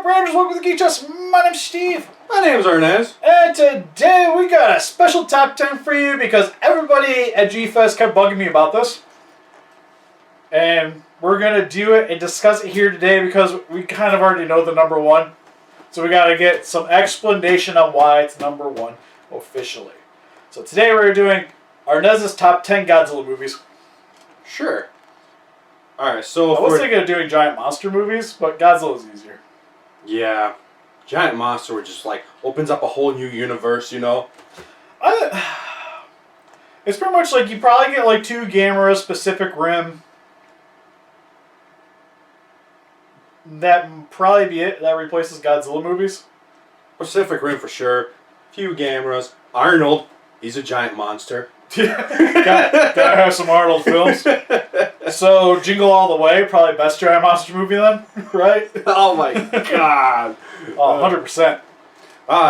up, Rangers? Welcome to the Geek Chest. My name's Steve. My name's Arnes. And today we got a special top 10 for you because everybody at G-Fest kept bugging me about this. And we're going to do it and discuss it here today because we kind of already know the number one. So we got to get some explanation on why it's number one officially. So today we're doing Arnes' top 10 Godzilla movies. Sure. Alright, so I was thinking of doing giant monster movies, but Godzilla's easier. Yeah. Giant monster just like opens up a whole new universe, you know? It's pretty much like you probably get like 2 Gamera Pacific Rim. That probably be it. That replaces Godzilla movies. Pacific Rim for sure. Few Gameras. Arnold, he's a giant monster. Gotta have some Arnold films. So Jingle All the Way, probably best giant monster movie then, right? Oh my god. 100%.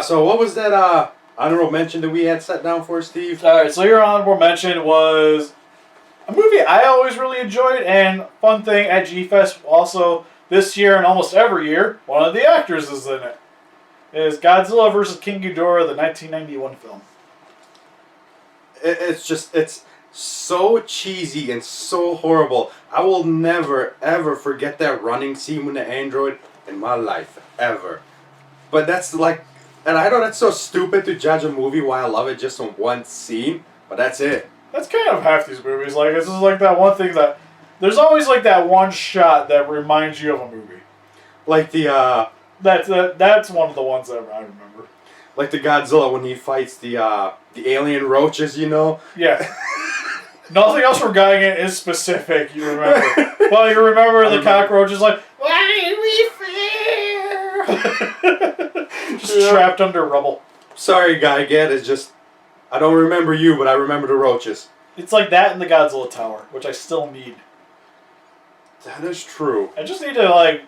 So what was that honorable mention that we had set down for, Steve? Alright, so your honorable mention was a movie I always really enjoyed, and fun thing at G-Fest also this year and almost every year, one of the actors is in it. It is Godzilla vs. King Ghidorah, the 1991 film. It's so cheesy and so horrible. I will never, ever forget that running scene with the android in my life. Ever. But that's like, and I know that's so stupid to judge a movie why I love it just on one scene, but that's it. That's kind of half these movies. Like, this is like that one thing that, there's always like that one shot that reminds you of a movie. Like the, That's one of the ones that I remember. like the Godzilla when he fights the alien roaches, you know? Yeah. Nothing else regarding it is specific, you remember. Well, you remember the cockroach is like, why we fear? Just trapped under rubble. Sorry, Guy Gad, it's just, I don't remember you, but I remember the roaches. It's like that in the Godzilla Tower, which I still need. That is true. I just need to, like,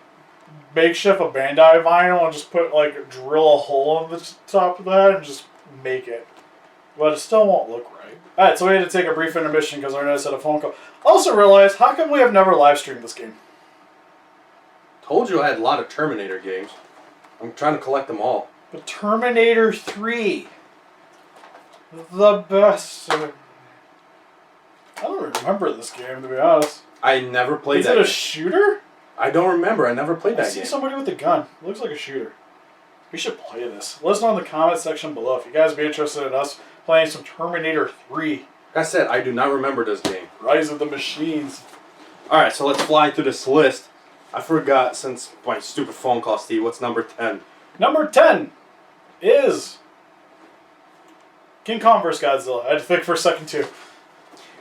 makeshift a Bandai vinyl and just put, like, drill a hole in the top of that and just make it. But it still won't look right. Alright, so we had to take a brief intermission because Arnes had a phone call. Also realized, how come we have never live streamed this game? Told you I had a lot of Terminator games. I'm trying to collect them all. But Terminator 3. The best. I don't remember this game, to be honest. I never played that game. Is game. it a shooter? I don't remember. I never played that I see game. somebody with a gun. It looks like a shooter. We should play this. Let us know in the comment section below if you guys would be interested in us playing some Terminator 3. Like I said, I do not remember this game. Rise of the Machines. Alright, so let's fly through this list. I forgot, since my stupid phone call, Steve, what's number 10? Number 10 is King Kong vs. Godzilla. I had to think for a second too.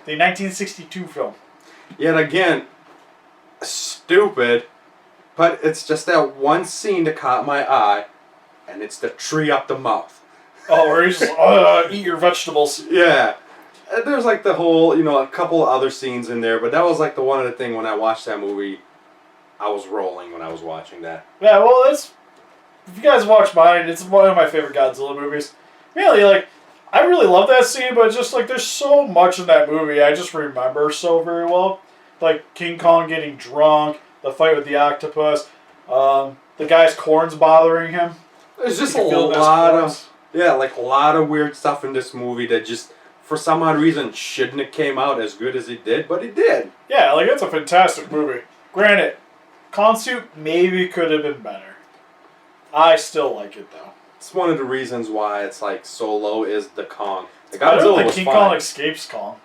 The 1962 film. Yet again, stupid, but it's just that one scene that caught my eye, and it's the tree up the mouth. Oh, where he's just, eat your vegetables. Yeah. And there's like the whole, a couple other scenes in there, but that was like the one of the thing when I watched that movie, I was rolling when I was watching that. Yeah, well, if you guys watch mine, it's one of my favorite Godzilla movies. Really, like, I really love that scene, but it's just like there's so much in that movie I just remember so very well. Like King Kong getting drunk, the fight with the octopus, the guy's corns bothering him. There's just a lot of weird stuff in this movie that just, for some odd reason, shouldn't have came out as good as it did, but it did. Yeah, like, it's a fantastic movie. Granted, Kong suit maybe could have been better. I still like it, though. It's one of the reasons why it's like so low is the Kong. The I don't Godzilla think was King fine. Kong escapes Kong.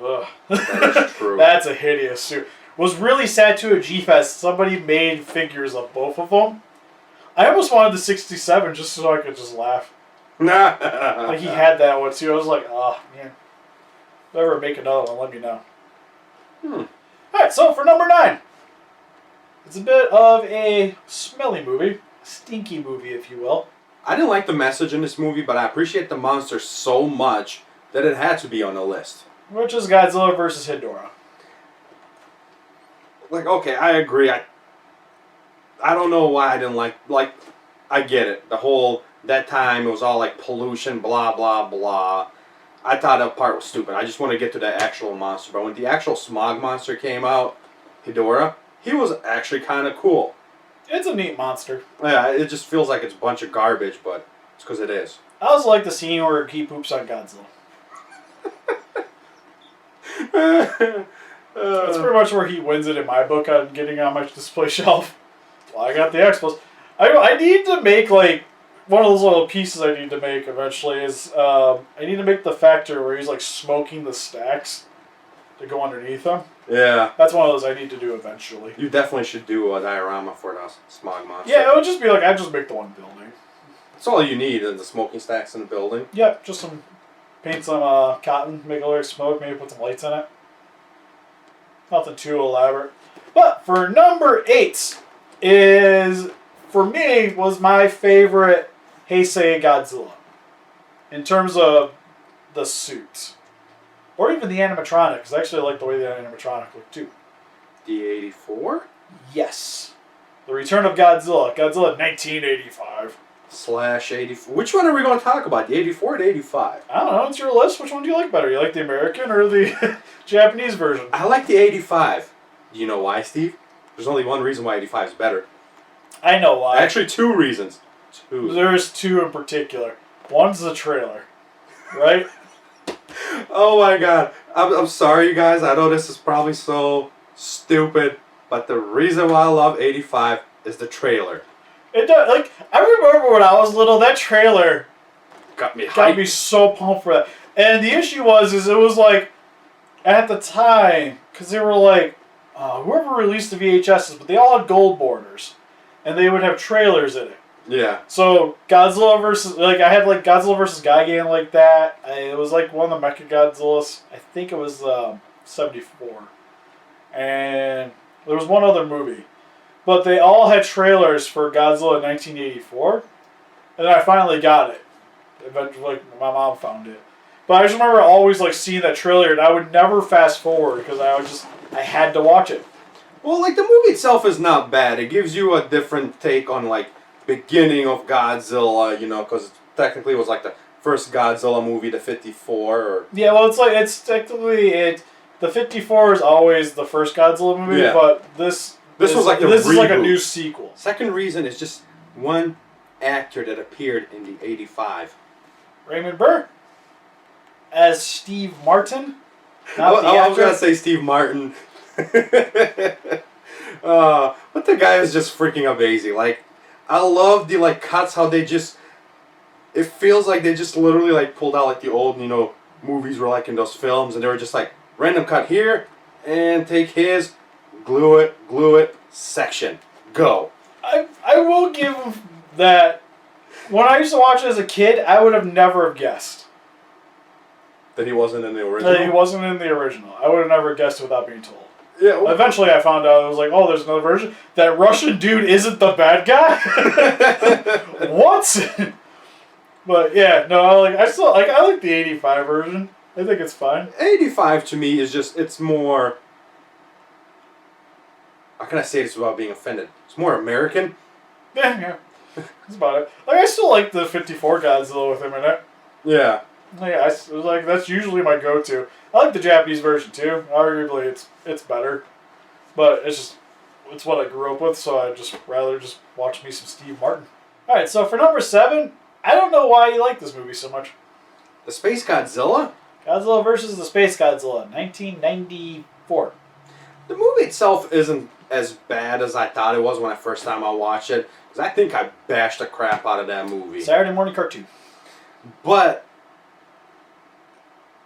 Ugh. That is true. That's a hideous suit. Was really sad too at G-Fest. Somebody made figures of both of them. I almost wanted the 67 just so I could just laugh. Like he had that one too. I was like, oh man. If I ever make another one, let me know. Alright, so for number 9. It's a bit of a smelly movie. Stinky movie, if you will. I didn't like the message in this movie, but I appreciate the monster so much that it had to be on the list. Which is Godzilla vs. Ghidorah. Like, okay, I agree. I don't know why I didn't like, I get it. The whole, that time, it was all like pollution, blah, blah, blah. I thought that part was stupid. I just want to get to the actual monster. But when the actual Smog monster came out, Ghidorah, he was actually kind of cool. It's a a neat monster. Yeah, it just feels like it's a bunch of garbage, but it's because it is. I also like the scene where he poops on Godzilla. That's pretty much where he wins it in my book on getting on my display shelf. Well, I got the Expos. I need to make, like, one of those little pieces I need to make eventually is, I need to make the factor where he's, like, smoking the stacks to go underneath them. Yeah. That's one of those I need to do eventually. You definitely should do a diorama for the Smog monster. Yeah, it would just be like, I'd just make the one building. That's all you need, is the smoking stacks in the building. Yep, just paint some cotton, make a little smoke, maybe put some lights in it. Nothing too elaborate. But for number 8 is, for me, was my favorite Heisei Godzilla. In terms of the suit. Or even the animatronic, because I actually like the way the animatronic looked too. The 84? Yes. The Return of Godzilla. Godzilla 1985. / 84. Which one are we going to talk about? The 84 or the 85? I don't know. It's your list. Which one do you like better? You like the American or the Japanese version? I like the 85. Do you know why, Steve? There's only one reason why 85 is better. I know why. Actually, 2 reasons. 2. There's 2 in particular. One's the trailer. Right? Oh my god. I'm sorry, you guys. I know this is probably so stupid, but the reason why I love 85 is the trailer. It does. Like, I remember when I was little, that trailer Got me hyped. got me so pumped for that. And the issue was, it was like, at the time, because they were like, whoever released the VHSs, but they all had gold borders, and they would have trailers in it. Yeah. So Godzilla versus, like, I had like Godzilla versus Gigan like that. It was like one of the Mecha Godzillas. I think it was 74, and there was one other movie, but they all had trailers for Godzilla 1984, and I finally got it. Eventually, like, my mom found it, but I just remember always like seeing that trailer, and I would never fast forward because I had to watch it. Well, like, the movie itself is not bad. It gives you a different take on, like, beginning of Godzilla, you know, because technically it was like the first Godzilla movie, the 54. Or yeah, well, it's technically the 54 is always the first Godzilla movie, yeah. but this was like this is like a new sequel. Second reason is just one actor that appeared in the 85. Raymond Burr as Steve Martin. I was gonna say Steve Martin. But the guy is just freaking amazing. Like, I love the, like, cuts, how they just, it feels like they just literally, like, pulled out, like, the old, you know, movies were like in those films, and they were just like, random cut here, and take his, glue it, section, go. I will give him that. When I used to watch it as a kid, I would have never guessed that he wasn't in the original. That he wasn't in the original. I would have never guessed without being told. Yeah. Well, eventually, I found out. I was like, "Oh, there's another version. That Russian dude isn't the bad guy." What? But yeah, no. I like the 85 version. I think it's fine. 85 to me is just, it's more. How can I say this without being offended? It's more American. Yeah. That's about it. Like, I still like the 54 Godzilla with him in it. Yeah. Yeah, that's usually my go-to. I like the Japanese version too. Arguably, it's better, but it's what I grew up with, so I just rather just watch me some Steve Martin. All right, so for number 7, I don't know why you like this movie so much. The Space-Godzilla? Godzilla versus the Space-Godzilla, 1994. The movie itself isn't as bad as I thought it was when I first time I watched it, because I think I bashed the crap out of that movie. Saturday morning cartoon. But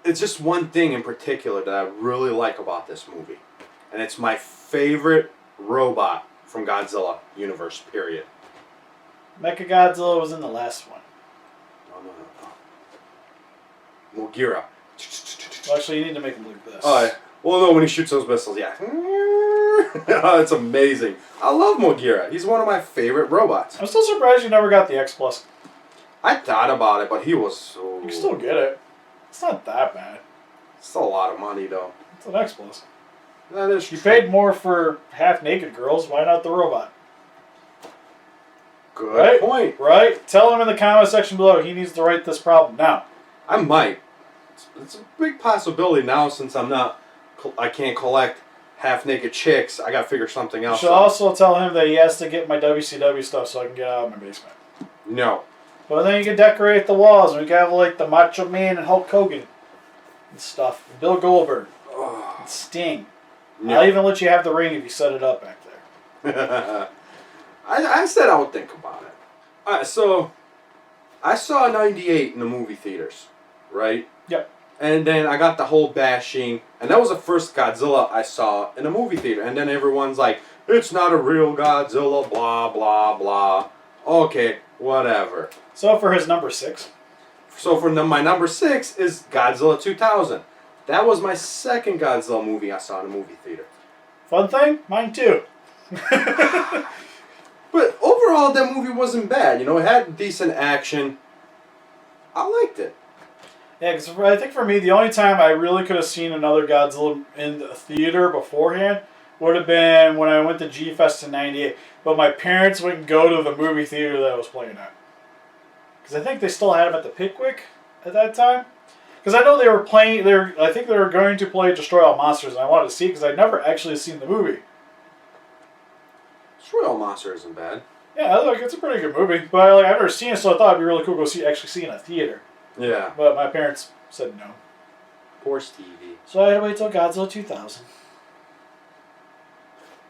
it's just one thing in particular that I really like about this movie. And it's my favorite robot from Godzilla universe, period. Mechagodzilla was in the last one. No. Mothra. Well, actually, you need to make him like this. Oh, yeah. Well, no, when he shoots those missiles, yeah. Oh, it's amazing. I love Mothra. He's one of my favorite robots. I'm still surprised you never got the X+. I thought about it, but he was so... You can still get it. It's not that bad. It's still a lot of money, though. It's an X+. That is You true. paid more for half-naked girls. Why not the robot? Good point. Right? Tell him in the comment section below he needs to write this problem now. I might. It's a big possibility now since I can't collect half-naked chicks, I gotta figure something You else should out. also tell him that he has to get my WCW stuff so I can get out of my basement. No. But then you can decorate the walls, and we can have like the Macho Man and Hulk Hogan and stuff. And Bill Goldberg. And Sting. No. I'll even let you have the ring if you set it up back there. I said I would think about it. Alright, so I saw 98 in the movie theaters, right? Yep. And then I got the whole bashing, and that was the first Godzilla I saw in a movie theater. And then everyone's like, it's not a real Godzilla, blah, blah, blah. Okay, whatever. So for his number 6. So for my number 6 is Godzilla 2000. That was my second Godzilla movie I saw in a movie theater. Fun thing? Mine too. But overall, that movie wasn't bad. You know, it had decent action. I liked it. Yeah, because I think for me, the only time I really could have seen another Godzilla in the theater beforehand would have been when I went to G-Fest in 98. But my parents wouldn't go to the movie theater that I was playing at. Because I think they still had him at the Pickwick at that time. Because I know they were playing, I think they were going to play Destroy All Monsters, and I wanted to see it because I'd never actually seen the movie. Destroy All Monster isn't bad. Yeah, like it's a pretty good movie. But I've never seen it, so I thought it'd be really cool to actually see it in a theater. Yeah. But my parents said no. Poor Stevie. So I had to wait till Godzilla 2000.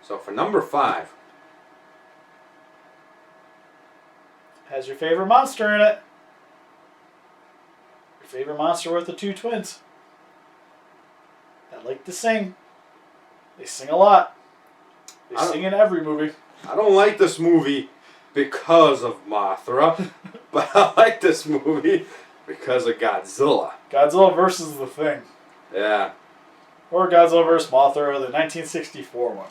So for number 5. Has your favorite monster in it. Your favorite monster with the 2 twins. That like to sing. They sing a lot. They sing in every movie. I don't like this movie because of Mothra, but I like this movie because of Godzilla. Godzilla versus the Thing. Yeah. Or Godzilla vs. Mothra, the 1964 one.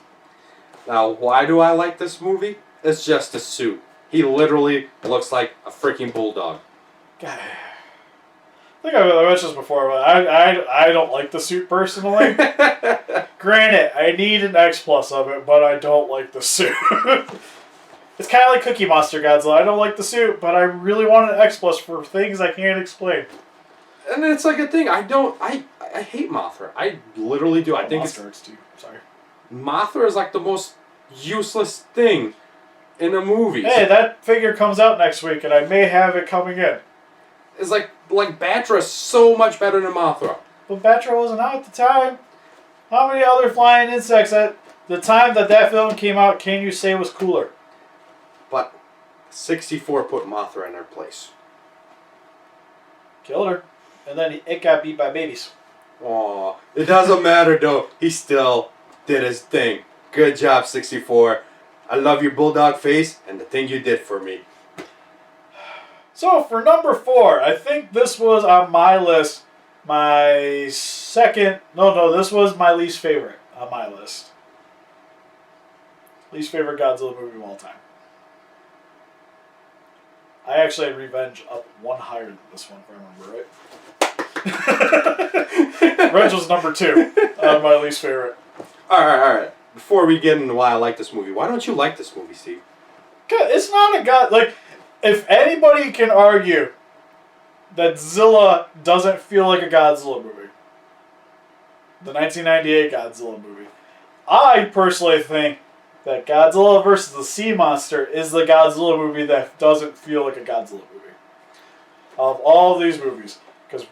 Now, why do I like this movie? It's just the suit. He literally looks like a freaking bulldog. God. I think I mentioned this before, but I don't like the suit personally. Granted, I need an X plus of it, but I don't like the suit. It's kind of like Cookie Monster Godzilla. I don't like the suit, but I really want an X plus for things I can't explain. And it's like a thing. I hate Mothra. I literally do. I think Monster hurts too. Sorry. Mothra is like the most useless thing in a movie. Hey, that figure comes out next week, and I may have it coming in. It's like Batra is so much better than Mothra. But Batra wasn't out at the time. How many other flying insects at the time that film came out can you say was cooler? But 64 put Mothra in her place. Killed her. And then it got beat by babies. Aw, it doesn't matter though. He still did his thing. Good job, 64. I love your bulldog face and the thing you did for me. So for number 4, I think this was on my list. My second... No, this was my least favorite on my list. Least favorite Godzilla movie of all time. I actually had Revenge up one higher than this one, if I remember right. Revenge was number 2 on my least favorite. Alright. Before we get into why I like this movie, why don't you like this movie, Steve? It's not a god... Like, if anybody can argue that Zilla doesn't feel like a Godzilla movie, the 1998 Godzilla movie, I personally think that Godzilla vs. the Sea Monster is the Godzilla movie that doesn't feel like a Godzilla movie. Of all of these movies. Because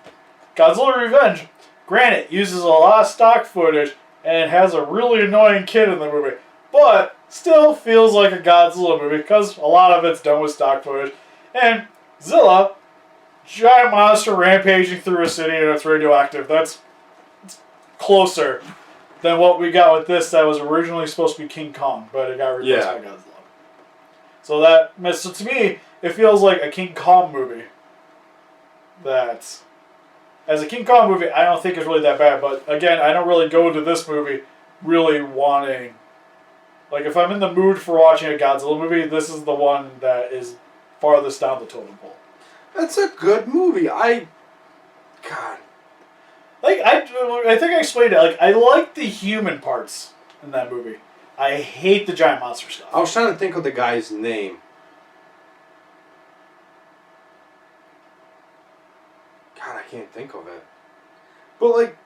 Godzilla Revenge, granted, uses a lot of stock footage and has a really annoying kid in the movie. But still feels like a Godzilla movie because a lot of it's done with stock footage. And Zilla, giant monster rampaging through a city and it's radioactive. It's closer than what we got with this that was originally supposed to be King Kong, but it got replaced by Godzilla. So to me, it feels like a King Kong movie. As a King Kong movie, I don't think it's really that bad. But again, I don't really go to this movie really wanting... Like, if I'm in the mood for watching a Godzilla movie, this is the one that is farthest down the totem pole. That's a good movie. God. Like, I think I explained it. Like, I like the human parts in that movie. I hate the giant monster stuff. I was trying to think of the guy's name. God, I can't think of it. But, like,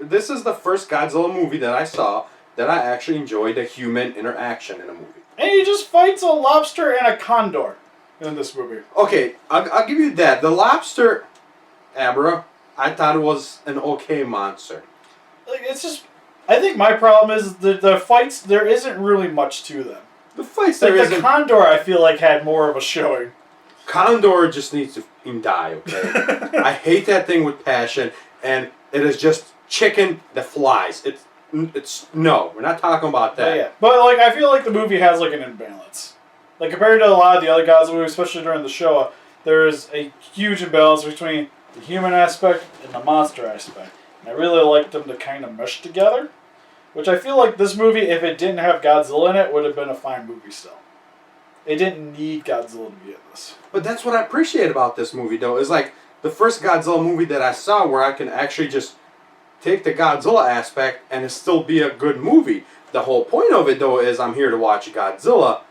this is the first Godzilla movie that I saw that I actually enjoyed the human interaction in a movie. And he just fights a lobster and a condor in this movie. Okay, I'll give you that. The lobster, Abra, I thought it was an okay monster. Like, it's just... I think my problem is the fights, there isn't really much to them. The fights like there isn't... The condor, I feel like, had more of a showing. Condor just needs to die, okay? I hate that thing with passion, and it is just chicken that flies. It's no, we're not talking about that. Yeah, but like I feel like the movie has like an imbalance. Like compared to a lot of the other Godzilla movies, especially during the Showa, there is a huge imbalance between the human aspect and the monster aspect. And I really liked them to kind of mesh together, which I feel like this movie, if it didn't have Godzilla in it, would have been a fine movie still. It didn't need Godzilla to be in this. But that's what I appreciate about this movie, though, is like the first Godzilla movie that I saw where I can actually just take the Godzilla aspect and it still be a good movie. The whole point of it, though, is I'm here to watch Godzilla.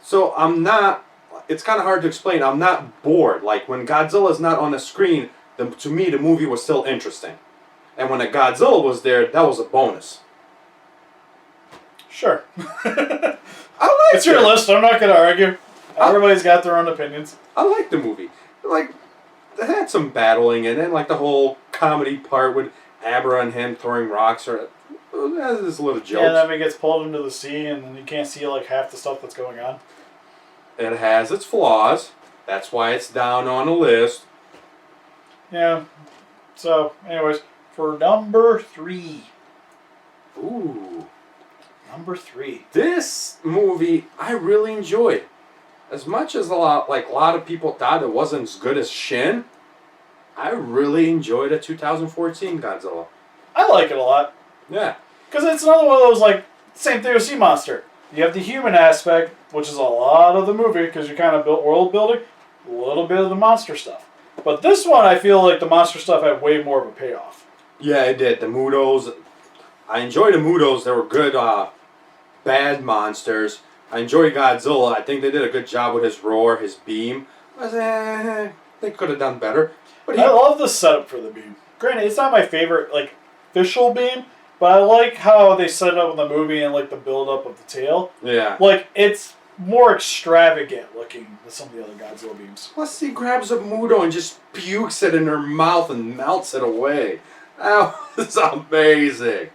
So I'm not, it's kind of hard to explain, I'm not bored. Like when Godzilla is not on the screen, to me the movie was still interesting. And when a Godzilla was there, that was a bonus. Sure. I it's your list, I'm not going to argue. Everybody's got their own opinions. I like the movie. Like, it had some battling and then like the whole comedy part with Abra and him throwing rocks or there's little jokes. Yeah, and then he gets pulled into the sea and you can't see like half the stuff that's going on. It has its flaws. That's why it's down on the list. Yeah. So, anyways, for number 3. Ooh. Number 3. This movie I really enjoyed. As much as a lot of people thought it wasn't as good as Shin, I really enjoyed a 2014 Godzilla. I like it a lot. Yeah. Because it's another one of those, like, same thing with Sea Monster. You have the human aspect, which is a lot of the movie, because you're kind of world building, a little bit of the monster stuff. But this one, I feel like the monster stuff had way more of a payoff. Yeah, it did. The Mudos. I enjoyed the Mudos. They were good, bad monsters. I enjoy Godzilla. I think they did a good job with his roar, his beam. They could have done better. But I love the setup for the beam. Granted, it's not my favorite, like, official beam, but I like how they set it up in the movie and, like, the build-up of the tail. Yeah. Like, it's more extravagant looking than some of the other Godzilla beams. Plus, he grabs a Mudo and just pukes it in her mouth and melts it away. That was amazing.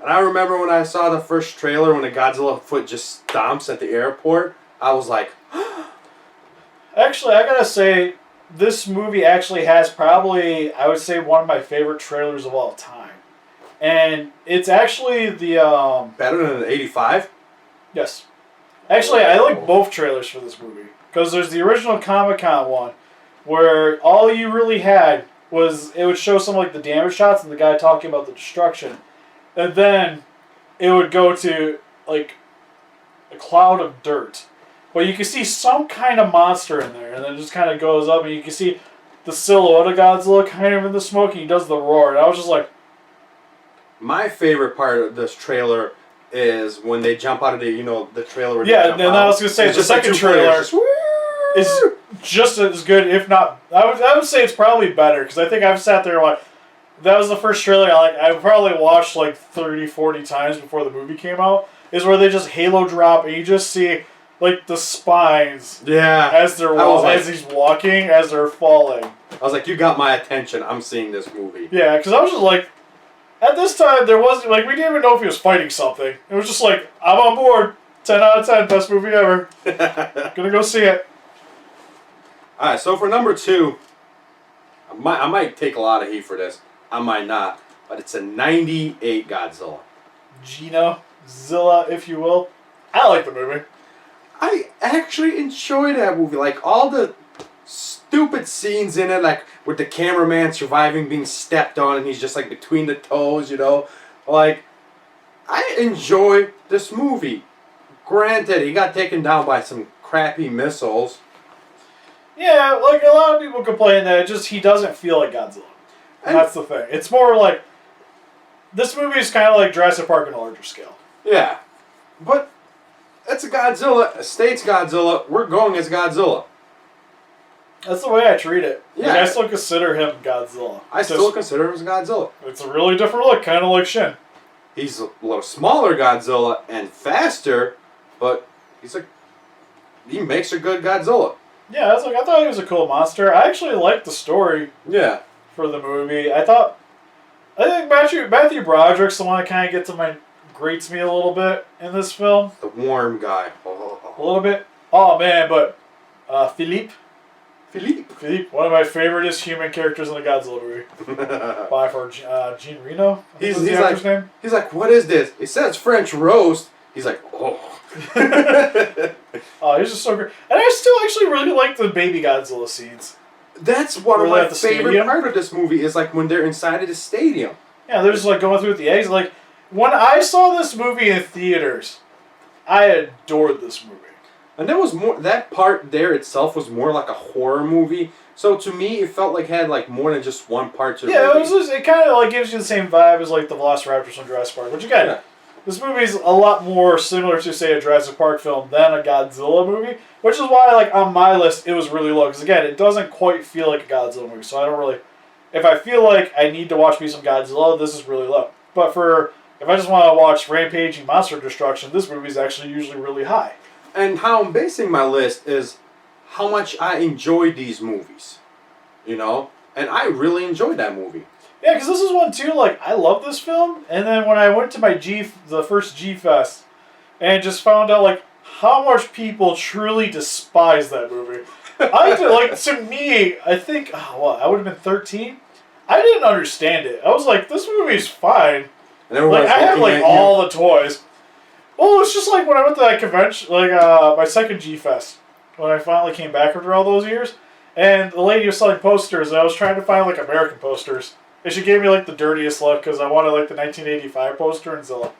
And I remember when I saw the first trailer when the Godzilla foot just stomps at the airport, I was like... Actually, I gotta say, this movie actually has probably, I would say, one of my favorite trailers of all time. And it's actually the... Better than the 85? Yes. Actually, I like both trailers for this movie. Because there's the original Comic-Con one, where all you really had was, it would show some like the damage shots and the guy talking about the destruction. And then it would go to, like, a cloud of dirt. But you can see some kind of monster in there, and then it just kind of goes up, and you can see the silhouette of Godzilla kind of in the smoke, and he does the roar. And I was just like... My favorite part of this trailer is when they jump out of the trailer. Yeah, and then I was going to say, the second trailer is just as good, if not... I would say it's probably better, because I think I've sat there and like... That was the first trailer I probably watched like 30, 40 times before the movie came out. Is where they just halo drop and you just see like the spines as they're as he's walking, as they're falling. I was like, you got my attention. I'm seeing this movie. Yeah, because I was just like, at this time there wasn't like we didn't even know if he was fighting something. It was just like, I'm on board. 10 out of 10, best movie ever. Gonna go see it. All right, so for number 2, I might take a lot of heat for this. I might not, but it's a 98 Godzilla. Zilla, if you will. I like the movie. I actually enjoy that movie. Like, all the stupid scenes in it, like, with the cameraman surviving being stepped on and he's just, like, between the toes, Like, I enjoy this movie. Granted, he got taken down by some crappy missiles. Yeah, like, a lot of people complain that he doesn't feel like Godzilla. And that's the thing. It's more like... This movie is kind of like Jurassic Park on a larger scale. Yeah. But it's a Godzilla, a state's Godzilla. We're going as Godzilla. That's the way I treat it. Yeah. Like, I still consider him Godzilla. I still consider him as Godzilla. It's a really different look, kind of like Shin. He's a little smaller Godzilla and faster, but he makes a good Godzilla. Yeah, I thought he was a cool monster. I actually liked the story. Yeah. For the movie, I think Matthew Broderick's the one that kind of grates me a little bit in this film. The warm guy. A little bit. Oh man, but Philippe, one of my favoriteest human characters in the Godzilla movie. By far, Jean Reno. He's like, what is this? It says French roast. He's like, oh. Oh, he's just so great. And I still actually really like the baby Godzilla scenes. That's one of my favorite part of this movie is like when they're inside of the stadium. Yeah, they're just like going through with the eggs. Like when I saw this movie in theaters, I adored this movie. And that part there itself was more like a horror movie. So to me, it felt like it had like more than just one part to the movie. It kind of like gives you the same vibe as like the Velociraptors from Jurassic Park. Which again, this movie is a lot more similar to say a Jurassic Park film than a Godzilla movie. Which is why like on my list it was really low. Because again, it doesn't quite feel like a Godzilla movie. So I don't really, if I feel like I need to watch me some Godzilla, this is really low. But if I just want to watch rampaging monster destruction, this movie is actually usually really high. And how I'm basing my list is how much I enjoyed these movies, you know? And I really enjoyed that movie. Yeah, because this is one too, like, I love this film, and then when I went to the first G-Fest, and just found out, like, how much people truly despise that movie. To me, I think, I would have been 13? I didn't understand it. I was like, this movie's fine. And like, I had, like, all the toys. Well, it's just like when I went to that convention, like my second G-Fest, when I finally came back after all those years, and the lady was selling posters, and I was trying to find like American posters, and she gave me like the dirtiest look because I wanted like the 1985 poster in Zilla.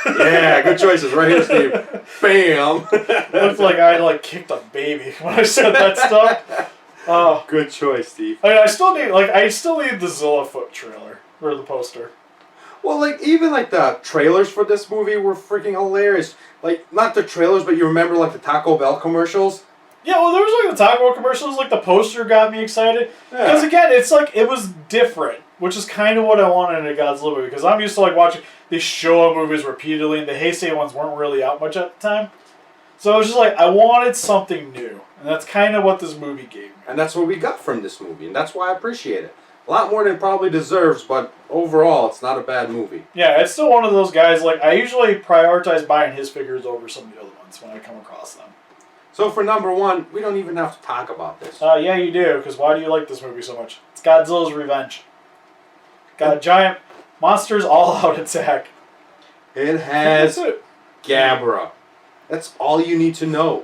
Yeah, good choices right here, Steve. Bam! Looked like I like kicked a baby when I said that stuff. Oh, good choice, Steve. I mean, I still need the Zilla foot trailer or the poster. Well, like, even, like, the trailers for this movie were freaking hilarious. Like, not the trailers, but you remember, like, the Taco Bell commercials? Yeah, well, there was, like, the Taco Bell commercials. Like, the poster got me excited. Because, again, it's, like, it was different, which is kind of what I wanted in a Godzilla movie. Because I'm used to, like, watching these Showa movies repeatedly, and the Heisei ones weren't really out much at the time. So it was just, like, I wanted something new. And that's kind of what this movie gave me. And that's what we got from this movie, and that's why I appreciate it. A lot more than it probably deserves, but overall, it's not a bad movie. Yeah, it's still one of those guys, like, I usually prioritize buying his figures over some of the other ones when I come across them. So for number one, we don't even have to talk about this. Yeah, you do, because why do you like this movie so much? It's Godzilla's Revenge. Got a giant monsters all-out attack. It has Gabra. That's all you need to know.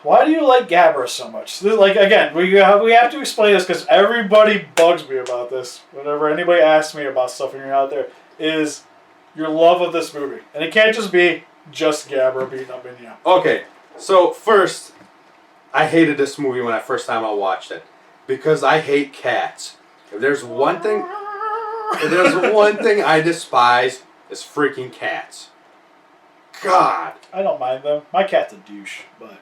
Why do you like Gabra so much? Like, again, we have to explain this because everybody bugs me about this. Whenever anybody asks me about stuff when you're out there, is your love of this movie. And it can't just be just Gabra beating up Minya. Okay, so first, I hated this movie when first time I watched it. Because I hate cats. If there's one thing I despise, it's freaking cats. God. I don't mind them. My cat's a douche, but...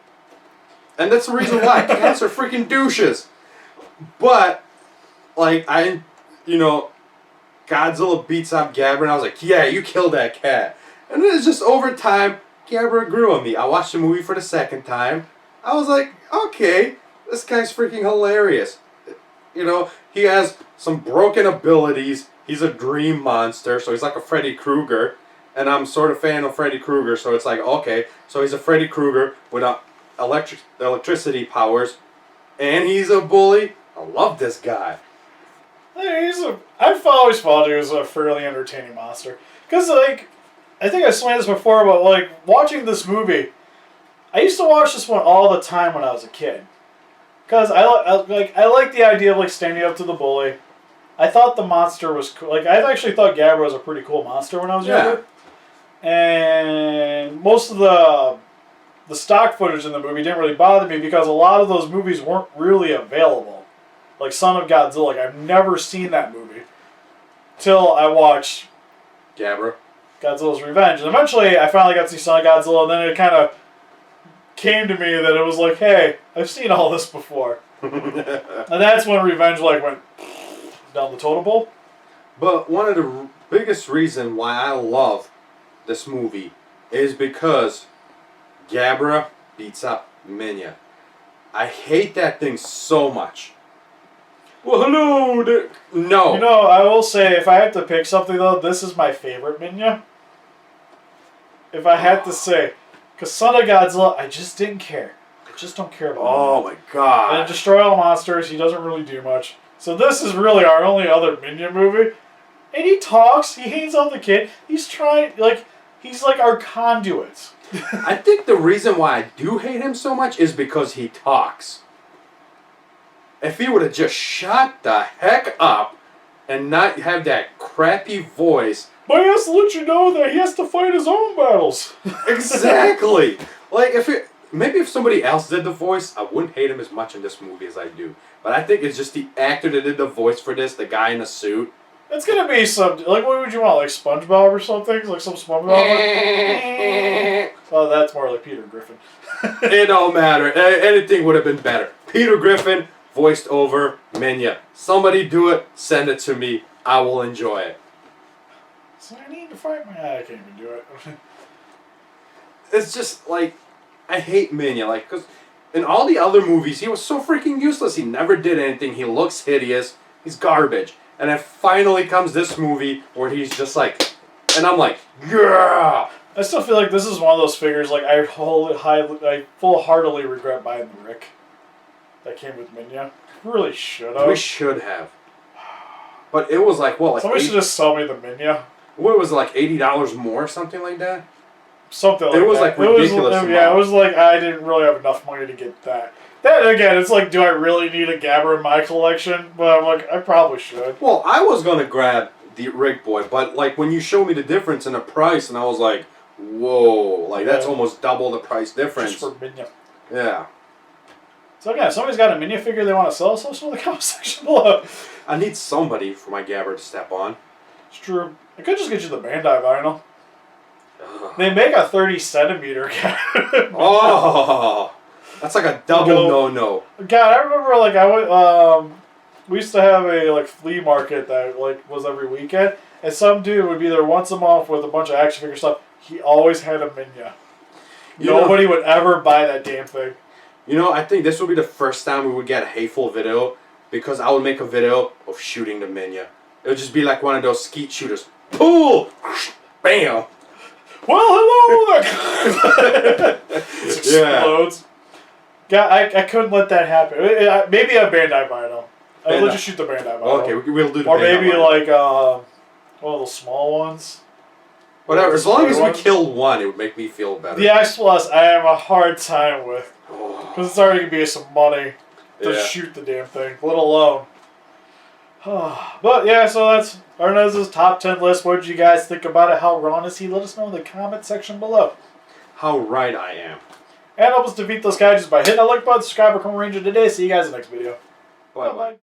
And that's the reason why. Cats are freaking douches. But, like, Godzilla beats up Gabra, and I was like, yeah, you killed that cat. And then it's just over time, Gabra grew on me. I watched the movie for the second time. I was like, okay, this guy's freaking hilarious. You know, he has some broken abilities. He's a dream monster, so he's like a Freddy Krueger. And I'm sort of a fan of Freddy Krueger, so it's like, okay, so he's a Freddy Krueger without electricity powers, and he's a bully. I love this guy. I've always thought he was a fairly entertaining monster. Because, like, I think I explained this before, but, like, watching this movie, I used to watch this one all the time when I was a kid. Because I like the idea of, like, standing up to the bully. I thought the monster was cool. Like, I actually thought Gabra was a pretty cool monster when I was younger. And most of the stock footage in the movie didn't really bother me because a lot of those movies weren't really available. Like Son of Godzilla, like I've never seen that movie till I watched Godzilla's Revenge. And eventually I finally got to see Son of Godzilla, and then it kind of came to me that it was like, hey, I've seen all this before. And that's when revenge like went down the totem pole. But one of the biggest reasons why I love this movie is because Gabra beats up Minya. I hate that thing so much. Well, hello there. No. You know, I will say, if I had to pick something though, this is my favorite Minya. If I had to say, because Son of Godzilla, I just didn't care. I just don't care about him. Oh my god. And destroy all monsters, he doesn't really do much. So this is really our only other Minya movie. And he talks, he hangs on the kid, he's trying, like, he's like our conduit. I think the reason why I do hate him so much is because he talks. If he would have just shut the heck up and not have that crappy voice. But he has to let you know that he has to fight his own battles. Exactly. Like, maybe if somebody else did the voice, I wouldn't hate him as much in this movie as I do. But I think it's just the actor that did the voice for this, the guy in the suit. It's gonna be some, like, what would you want, like SpongeBob or something? Like some SpongeBob? Oh, that's more like Peter Griffin. It don't matter. Anything would have been better. Peter Griffin, voiced over Minya. Somebody do it, send it to me. I will enjoy it. So I need to fight my... I can't even do it. It's just, like, I hate Minya. Like, because in all the other movies, he was so freaking useless. He never did anything. He looks hideous. He's garbage. And then finally comes this movie where he's just like, and I'm like, yeah. I still feel like this is one of those figures, like, I full-heartedly regret buying the Rick that came with Minya. Really should have. We should have. But it was like, what, like somebody should just sell me the Minya. What was it, like $80 more, something like that? Something like that. It was like ridiculous. Yeah, it was like I didn't really have enough money to get that. That, again, it's like, do I really need a Gabber in my collection? But I'm like, I probably should. Well, I was going to grab the Rick Boy, but, like, when you showed me the difference in the price, and I was like, whoa, like, that's almost double the price difference. Just for Minya. Yeah. So, again, if somebody's got a Minya figure they want to sell, so in the comment section below. I need somebody for my Gabber to step on. It's true. I could just get you the Bandai vinyl. They make a 30-centimeter Gabber. Oh! That's like a double no-no. God, I remember, like, we used to have a, like, flea market that, like, was every weekend, and some dude would be there once a month with a bunch of action figure stuff. He always had a Minya. Nobody would ever buy that damn thing. You know, I think this would be the first time we would get a hateful video, because I would make a video of shooting the Minya. It would just be like one of those skeet shooters. Pull! Bam! Well, hello! It explodes. God, I couldn't let that happen. Maybe a Bandai vinyl. I would let you shoot the Bandai vinyl. Okay, we'll do the Or Bandai maybe vinyl. like one of those small ones. Whatever. As long as we killed one, it would make me feel better. The X Plus, I have a hard time with. Because it's already going to be some money to shoot the damn thing, let alone. But yeah, so that's Arnes' top 10 list. What did you guys think about it? How wrong is he? Let us know in the comment section below. How right I am. And help us defeat those guys by hitting that like button, subscribe, become a ranger today. See you guys in the next video. Bye-bye.